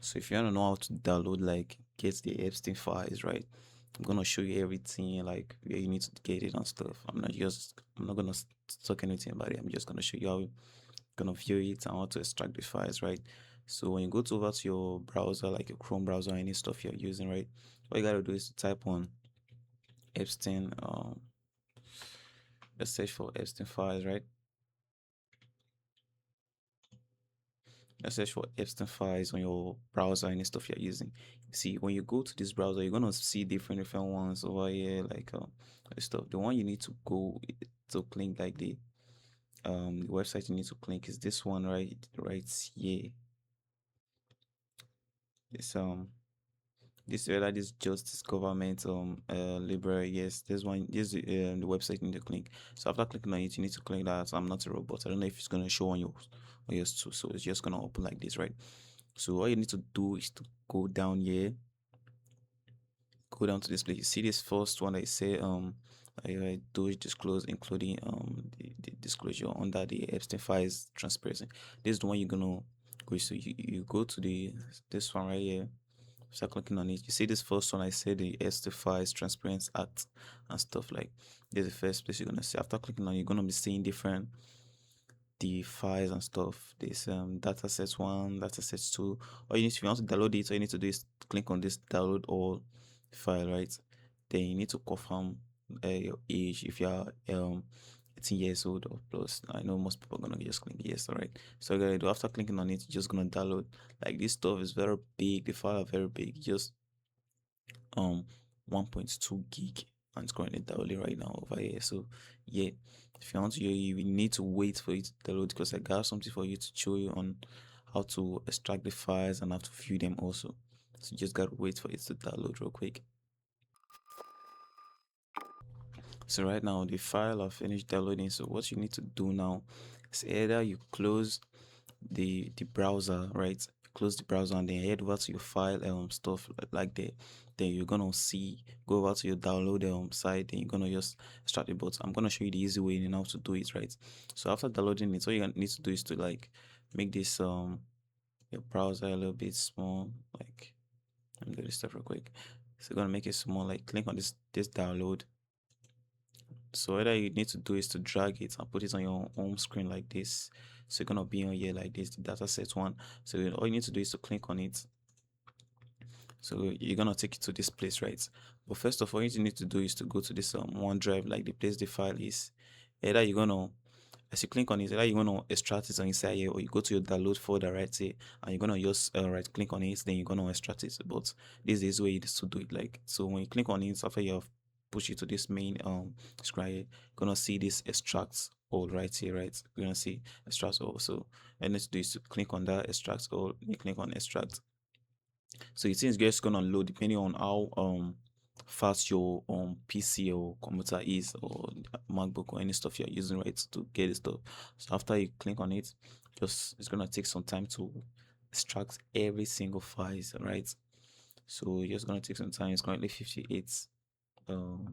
So if you want to know how to download, like, get the Epstein files, right? I'm gonna show you everything, like where you need to get it and stuff. I'm not gonna talk anything about it. I'm just gonna show you how you're gonna view it and how to extract the files, right? So when you go to over to your browser, like your Chrome browser or any stuff you're using, right? What you gotta do is to type on Epstein, let's search for Epstein files, right? Let's search for Epstein files on your browser, any stuff you're using. See, when you go to this browser, you're gonna see different ones over here, like stuff. The one you need to go to click, like the website you need to click is this one, right here. This this whether this justice government library, yes, this one, this the website you need to click. So after clicking on it, you need to click that I'm not a robot. I don't know if it's gonna show on yours too. So it's just gonna open like this, right? So all you need to do is to go down here, go down to this place. You see this first one I say I do disclose, including the disclosure under the Epstein files transparency. This is the one you're gonna go. So you go to this one right here. Start clicking on it. You see this first one I said, the Epstein files transparency act and stuff, like this is the first place you're gonna see. After clicking on it, you're gonna be seeing different the files and stuff. This data sets one, data sets two. Or you need to, if you want to download it, all you need to do is click on this download all file, right? Then you need to confirm your age if you are 18 years old or plus. I know most people are gonna just click yes, alright. So you're gonna do, after clicking on it, you're just gonna download. Like this stuff is very big, the file are very big, just um 1.2 gig, and it's currently downloading right now over here. So yeah, if you want to, you need to wait for it to download, because I got something for you to show you on how to extract the files and how to view them also. So you just gotta wait for it to download real quick. So right now the file have finished downloading. So what you need to do now is either you close the browser, right? Close the browser and then head over to your file stuff like that. Then you're gonna see, go over to your download site, then you're gonna just extract it. But I'm gonna show you the easy way and how to do it, right? So after downloading it, all you need to do is to, like, make this your browser a little bit small. Like, let me do this stuff real quick. So you're gonna make it small, like click on this download. So what you need to do is to drag it and put it on your home screen like this. So you're gonna be on here like this, the data set one. So all you need to do is to click on it. So you're gonna take it to this place, right? But first of all, what you need to do is to go to this OneDrive, like the place the file is. Either you're gonna, as you click on it, either you're gonna extract it on inside here, or you go to your download folder right here, and you're gonna just right click on it, then you're gonna extract it. But this is the way it is to do it. Like, so when you click on it, after you have push it to this main screen here, you're gonna see this extract all right here, right? You're gonna see extract all. So all you need to do is to click on that extract all. You click on extract. So it seems just gonna load depending on how fast your PC or computer is, or MacBook or any stuff you're using, right, to get it stuff. So after you click on it, just it's gonna take some time to extract every single files, right? So it's just gonna take some time. It's currently 58 um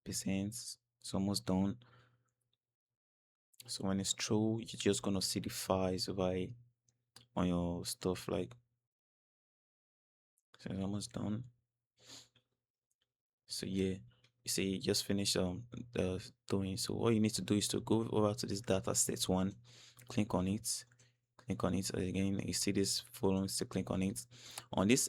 percent. It's almost done. So when it's through, you're just gonna see the files over on your stuff, like, so it's almost done. So yeah, you see, you just finished doing. So all you need to do is to go over to this data set one, click on it, click on it again. You see this following, to click on it. On this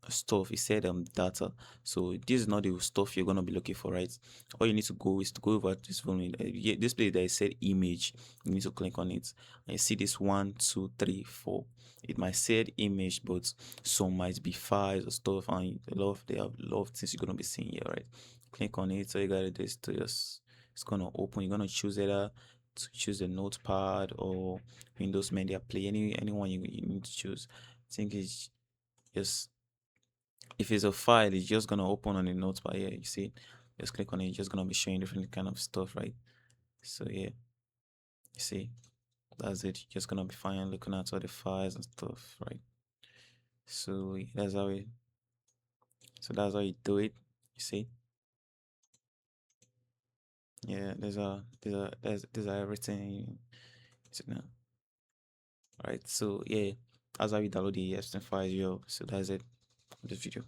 stuff, it said data. So this is not the stuff you're gonna be looking for, right? All you need to go is to go over to this volume. Yeah, this place that I said image, you need to click on it. And you see this 1, 2, 3, 4. It might say image, but some might be files or stuff, and they have a lot of things you're gonna be seeing here, right? Click on it. So you gotta do is to just, it's gonna open. You're gonna choose either to choose a notepad or Windows Media Player, anyone you need to choose. I think it's just, if it's a file, it's just gonna open on the notepad here. You see, just click on it, it's just gonna be showing different kind of stuff, right? So yeah, you see, that's it. You're just gonna be fine looking at all the files and stuff, right? So that's how you do it. You see, yeah, these are everything. So now, right? So yeah. That's how you download the Epstein file as well. So that's it for this video.